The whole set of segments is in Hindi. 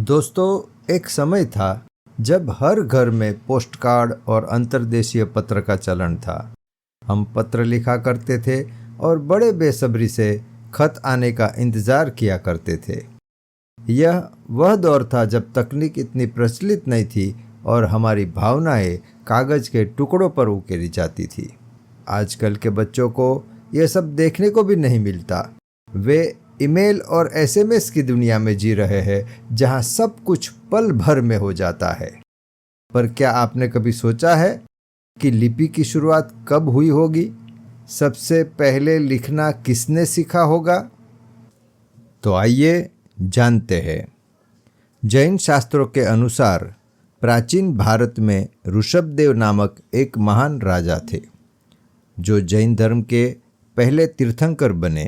दोस्तों, एक समय था जब हर घर में पोस्टकार्ड और अंतर्देशीय पत्र का चलन था। हम पत्र लिखा करते थे और बड़े बेसब्री से खत आने का इंतज़ार किया करते थे। यह वह दौर था जब तकनीक इतनी प्रचलित नहीं थी और हमारी भावनाएं कागज़ के टुकड़ों पर उकेरी जाती थी। आजकल के बच्चों को यह सब देखने को भी नहीं मिलता। वे ईमेल और एसएमएस की दुनिया में जी रहे हैं जहां सब कुछ पल भर में हो जाता है। पर क्या आपने कभी सोचा है कि लिपि की शुरुआत कब हुई होगी? सबसे पहले लिखना किसने सीखा होगा? तो आइए जानते हैं। जैन शास्त्रों के अनुसार प्राचीन भारत में ऋषभदेव नामक एक महान राजा थे जो जैन धर्म के पहले तीर्थंकर बने।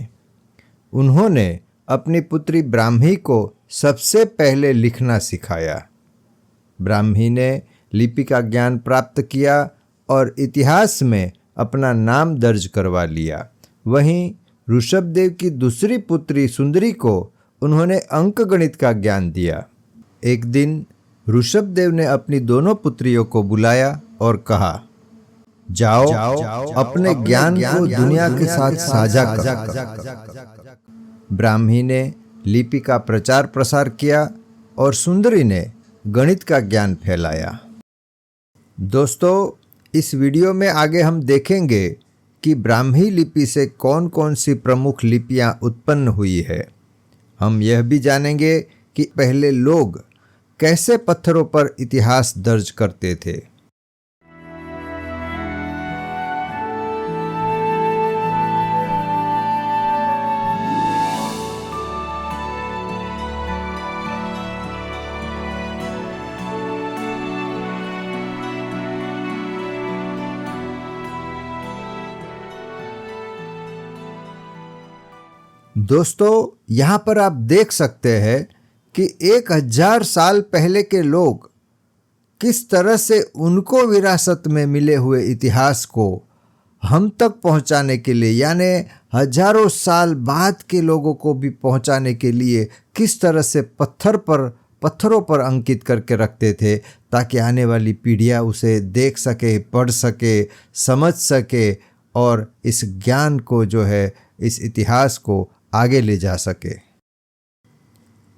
उन्होंने अपनी पुत्री ब्राह्मी को सबसे पहले लिखना सिखाया। ब्राह्मी ने लिपि का ज्ञान प्राप्त किया और इतिहास में अपना नाम दर्ज करवा लिया। वहीं ऋषभदेव की दूसरी पुत्री सुंदरी को उन्होंने अंकगणित का ज्ञान दिया। एक दिन ऋषभदेव ने अपनी दोनों पुत्रियों को बुलाया और कहा, जाओ अपने ज्ञान को दुनिया के साथ साझा करो। ब्राह्मी ने लिपि का प्रचार प्रसार किया और सुंदरी ने गणित का ज्ञान फैलाया। दोस्तों, इस वीडियो में आगे हम देखेंगे कि ब्राह्मी लिपि से कौन कौन सी प्रमुख लिपियां उत्पन्न हुई है। हम यह भी जानेंगे कि पहले लोग कैसे पत्थरों पर इतिहास दर्ज करते थे। दोस्तों, यहाँ पर आप देख सकते हैं कि 1000 साल पहले के लोग किस तरह से उनको विरासत में मिले हुए इतिहास को हम तक पहुँचाने के लिए, यानी हजारों साल बाद के लोगों को भी पहुँचाने के लिए किस तरह से पत्थरों पर अंकित करके रखते थे ताकि आने वाली पीढ़ियाँ उसे देख सके, पढ़ सके, समझ सके और इस ज्ञान को जो है, इस इतिहास को आगे ले जा सके।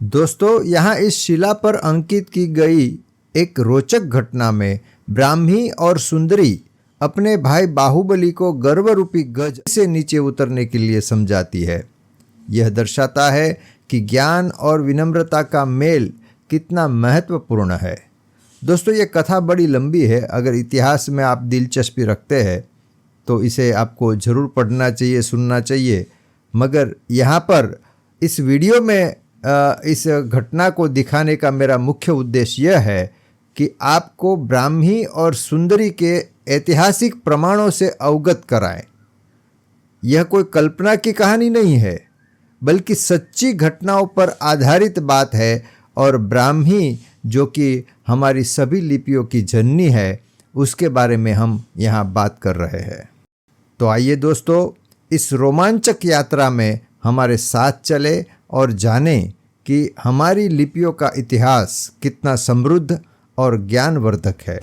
दोस्तों, यहाँ इस शिला पर अंकित की गई एक रोचक घटना में ब्राह्मी और सुंदरी अपने भाई बाहुबली को गर्वरूपी गज से नीचे उतरने के लिए समझाती है। यह दर्शाता है कि ज्ञान और विनम्रता का मेल कितना महत्वपूर्ण है। दोस्तों, ये कथा बड़ी लंबी है। अगर इतिहास में आप दिलचस्पी रखते हैं तो इसे आपको ज़रूर पढ़ना चाहिए, सुनना चाहिए। मगर यहाँ पर इस वीडियो में इस घटना को दिखाने का मेरा मुख्य उद्देश्य यह है कि आपको ब्राह्मी और सुंदरी के ऐतिहासिक प्रमाणों से अवगत कराएं। यह कोई कल्पना की कहानी नहीं है, बल्कि सच्ची घटनाओं पर आधारित बात है। और ब्राह्मी, जो कि हमारी सभी लिपियों की जननी है, उसके बारे में हम यहाँ बात कर रहे हैं। तो आइए दोस्तों, इस रोमांचक यात्रा में हमारे साथ चले और जानें कि हमारी लिपियों का इतिहास कितना समृद्ध और ज्ञानवर्धक है।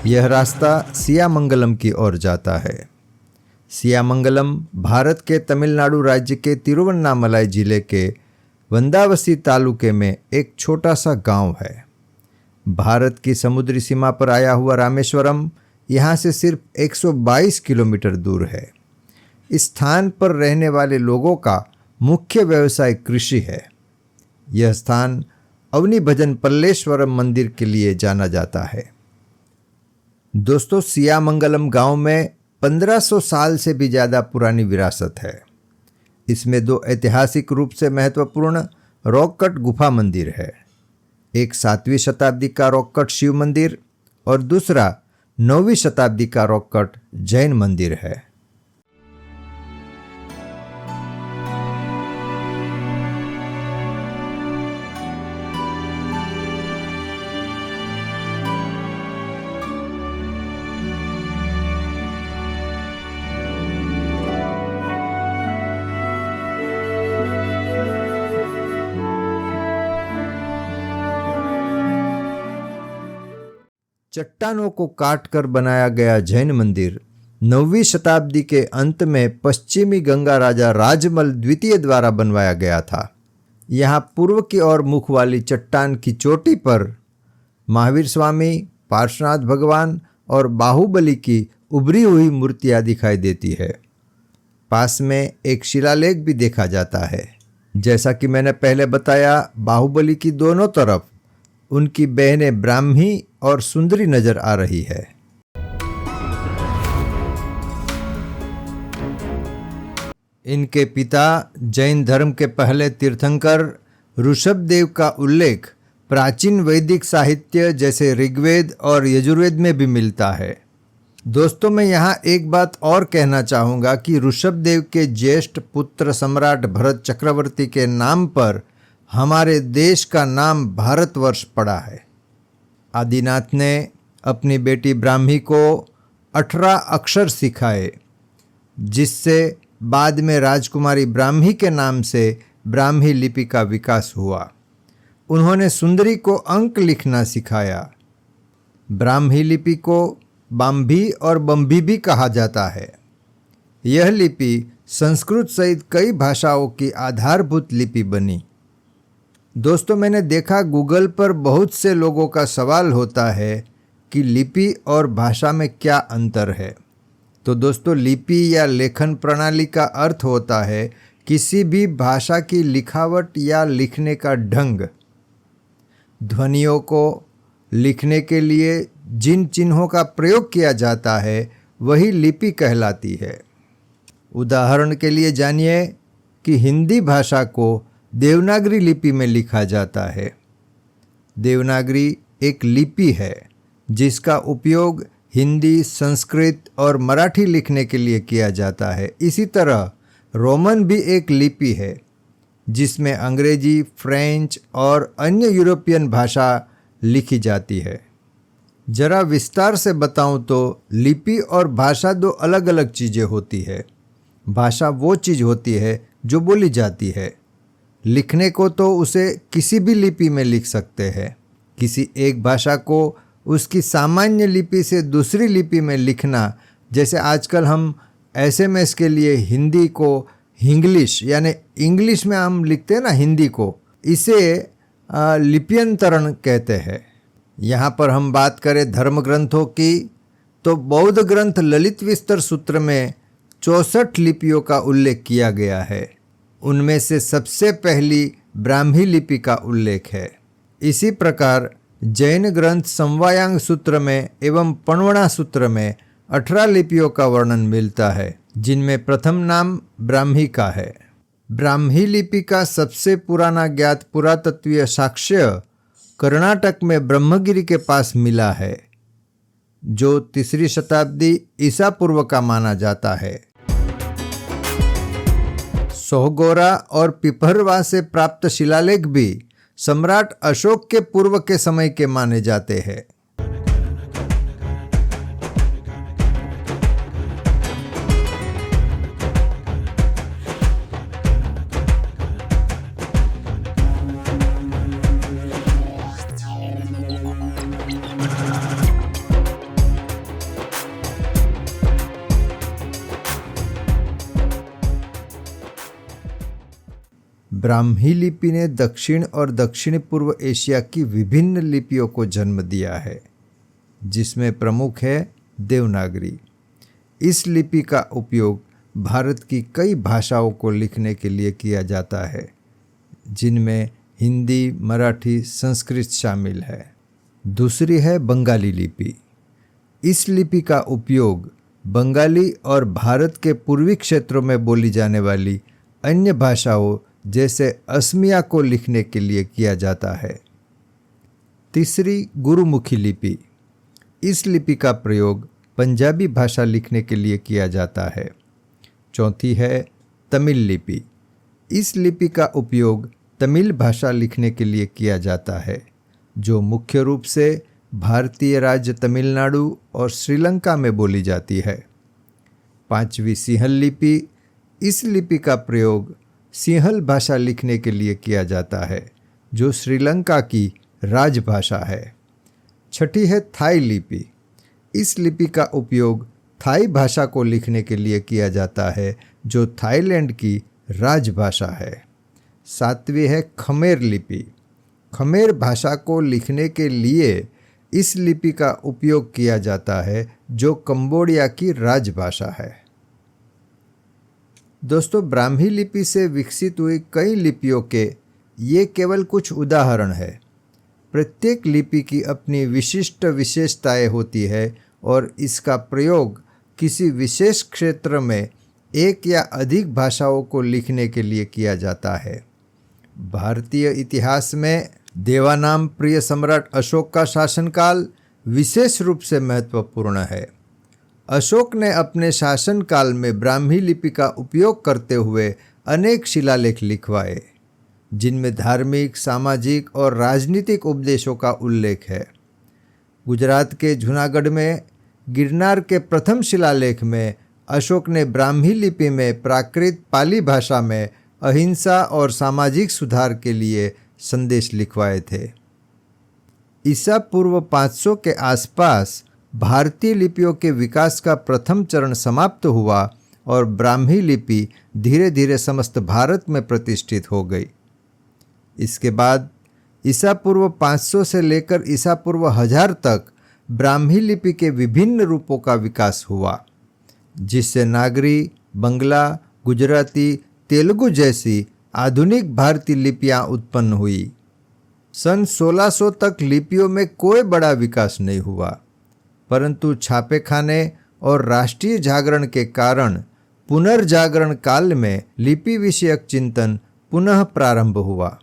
यह रास्ता सियामंगलम की ओर जाता है। सियामंगलम भारत के तमिलनाडु राज्य के तिरुवन्नामलाई जिले के वंदावसी तालुके में एक छोटा सा गांव है। भारत की समुद्री सीमा पर आया हुआ रामेश्वरम यहाँ से सिर्फ 122 किलोमीटर दूर है। इस स्थान पर रहने वाले लोगों का मुख्य व्यवसाय कृषि है। यह स्थान अवनी भजन पल्लेश्वरम मंदिर के लिए जाना जाता है। दोस्तों, सियामंगलम गांव में 1500 साल से भी ज़्यादा पुरानी विरासत है। इसमें 2 ऐतिहासिक रूप से महत्वपूर्ण रॉक कट गुफा मंदिर है। एक 7वीं शताब्दी का रॉक कट शिव मंदिर और दूसरा 9वीं शताब्दी का रॉक कट जैन मंदिर है। चट्टानों को काटकर बनाया गया जैन मंदिर 9वीं शताब्दी के अंत में पश्चिमी गंगा राजा राजमल द्वितीय द्वारा बनवाया गया था। यहाँ पूर्व की ओर मुख वाली चट्टान की चोटी पर महावीर स्वामी, पार्श्वनाथ भगवान और बाहुबली की उभरी हुई मूर्तियां दिखाई देती है। पास में एक शिलालेख भी देखा जाता है। जैसा कि मैंने पहले बताया, बाहुबली की दोनों तरफ उनकी बहनें ब्राह्मी और सुंदरी नजर आ रही है। इनके पिता जैन धर्म के पहले तीर्थंकर ऋषभदेव का उल्लेख प्राचीन वैदिक साहित्य जैसे ऋग्वेद और यजुर्वेद में भी मिलता है। दोस्तों, मैं यहाँ एक बात और कहना चाहूँगा कि ऋषभदेव के ज्येष्ठ पुत्र सम्राट भरत चक्रवर्ती के नाम पर हमारे देश का नाम भारतवर्ष पड़ा है। आदिनाथ ने अपनी बेटी ब्राह्मी को 18 अक्षर सिखाए, जिससे बाद में राजकुमारी ब्राह्मी के नाम से ब्राह्मी लिपि का विकास हुआ। उन्होंने सुंदरी को अंक लिखना सिखाया। ब्राह्मी लिपि को बाम्भी और बम्भी भी कहा जाता है। यह लिपि संस्कृत सहित कई भाषाओं की आधारभूत लिपि बनी। दोस्तों, मैंने देखा गूगल पर बहुत से लोगों का सवाल होता है कि लिपि और भाषा में क्या अंतर है। तो दोस्तों, लिपि या लेखन प्रणाली का अर्थ होता है किसी भी भाषा की लिखावट या लिखने का ढंग। ध्वनियों को लिखने के लिए जिन चिन्हों का प्रयोग किया जाता है वही लिपि कहलाती है। उदाहरण के लिए जानिए कि हिंदी भाषा को देवनागरी लिपि में लिखा जाता है। देवनागरी एक लिपि है जिसका उपयोग हिंदी, संस्कृत और मराठी लिखने के लिए किया जाता है। इसी तरह रोमन भी एक लिपि है जिसमें अंग्रेजी, फ्रेंच और अन्य यूरोपियन भाषा लिखी जाती है। जरा विस्तार से बताऊं तो लिपि और भाषा दो अलग अलग चीज़ें होती है। भाषा वो चीज़ होती है जो बोली जाती है। लिखने को तो उसे किसी भी लिपि में लिख सकते हैं। किसी एक भाषा को उसकी सामान्य लिपि से दूसरी लिपि में लिखना, जैसे आजकल हम एसएमएस के लिए हिंदी को हिंग्लिश यानी इंग्लिश में हम लिखते हैं ना हिंदी को, इसे लिप्यंतरण कहते हैं। यहाँ पर हम बात करें धर्म ग्रंथों की, तो बौद्ध ग्रंथ ललित विस्तर सूत्र में 64 लिपियों का उल्लेख किया गया है। उनमें से सबसे पहली ब्राह्मी लिपि का उल्लेख है। इसी प्रकार जैन ग्रंथ समवायांग सूत्र में एवं पणवणा सूत्र में 18 लिपियों का वर्णन मिलता है, जिनमें प्रथम नाम ब्राह्मी का है। ब्राह्मी लिपि का सबसे पुराना ज्ञात पुरातत्वीय साक्ष्य कर्नाटक में ब्रह्मगिरी के पास मिला है, जो 3री शताब्दी ईसा पूर्व का माना जाता है। सोहगोरा और पिपहरवा से प्राप्त शिलालेख भी सम्राट अशोक के पूर्व के समय के माने जाते हैं। ब्राह्मी लिपि ने दक्षिण और दक्षिण पूर्व एशिया की विभिन्न लिपियों को जन्म दिया है, जिसमें प्रमुख है देवनागरी। इस लिपि का उपयोग भारत की कई भाषाओं को लिखने के लिए किया जाता है, जिनमें हिंदी, मराठी, संस्कृत शामिल है। दूसरी है बंगाली लिपि। इस लिपि का उपयोग बंगाली और भारत के पूर्वी क्षेत्रों में बोली जाने वाली अन्य भाषाओं जैसे असमिया को लिखने के लिए किया जाता है। तीसरी गुरुमुखी लिपि। इस लिपि का प्रयोग पंजाबी भाषा लिखने के लिए किया जाता है। चौथी है तमिल लिपि। इस लिपि का उपयोग तमिल भाषा लिखने के लिए किया जाता है, जो मुख्य रूप से भारतीय राज्य तमिलनाडु और श्रीलंका में बोली जाती है। पांचवी सिंहल लिपि। इस लिपि का प्रयोग सिंहल भाषा लिखने के लिए किया जाता है, जो श्रीलंका की राजभाषा है। छठी है थाई लिपि। इस लिपि का उपयोग थाई भाषा को लिखने के लिए किया जाता है, जो थाईलैंड की राजभाषा है। सातवीं है खमेर लिपि। खमेर भाषा को लिखने के लिए इस लिपि का उपयोग किया जाता है, जो कंबोडिया की राजभाषा है। दोस्तों, ब्राह्मी लिपि से विकसित हुई कई लिपियों के ये केवल कुछ उदाहरण है। प्रत्येक लिपि की अपनी विशिष्ट विशेषताएं होती है और इसका प्रयोग किसी विशेष क्षेत्र में एक या अधिक भाषाओं को लिखने के लिए किया जाता है। भारतीय इतिहास में देवानाम प्रिय सम्राट अशोक का शासनकाल विशेष रूप से महत्वपूर्ण है। अशोक ने अपने शासनकाल में ब्राह्मी लिपि का उपयोग करते हुए अनेक शिलालेख लिखवाए, जिनमें धार्मिक, सामाजिक और राजनीतिक उपदेशों का उल्लेख है। गुजरात के जूनागढ़ में गिरनार के प्रथम शिलालेख में अशोक ने ब्राह्मी लिपि में प्राकृत पाली भाषा में अहिंसा और सामाजिक सुधार के लिए संदेश लिखवाए थे। ईसा पूर्व 500 के आसपास भारतीय लिपियों के विकास का प्रथम चरण समाप्त हुआ और ब्राह्मी लिपि धीरे धीरे समस्त भारत में प्रतिष्ठित हो गई। इसके बाद ईसा पूर्व 500 से लेकर ईसा पूर्व 1000 तक ब्राह्मी लिपि के विभिन्न रूपों का विकास हुआ, जिससे नागरी, बंगला, गुजराती, तेलुगु जैसी आधुनिक भारतीय लिपियां उत्पन्न हुई। सन 1600 तक लिपियों में कोई बड़ा विकास नहीं हुआ, परंतु छापेखाने और राष्ट्रीय जागरण के कारण पुनर्जागरण काल में लिपि विषयक चिंतन पुनः प्रारंभ हुआ।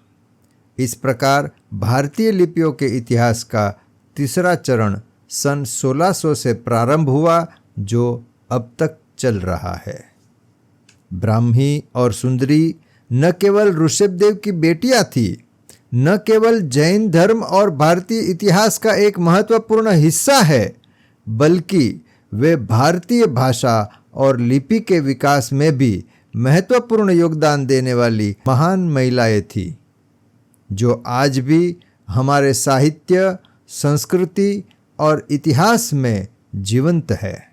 इस प्रकार भारतीय लिपियों के इतिहास का तीसरा चरण सन 1600 से प्रारंभ हुआ, जो अब तक चल रहा है। ब्राह्मी और सुंदरी न केवल ऋषभदेव की बेटियां थी, न केवल जैन धर्म और भारतीय इतिहास का एक महत्वपूर्ण हिस्सा है, बल्कि वे भारतीय भाषा और लिपि के विकास में भी महत्वपूर्ण योगदान देने वाली महान महिलाएं थीं, जो आज भी हमारे साहित्य, संस्कृति और इतिहास में जीवंत है।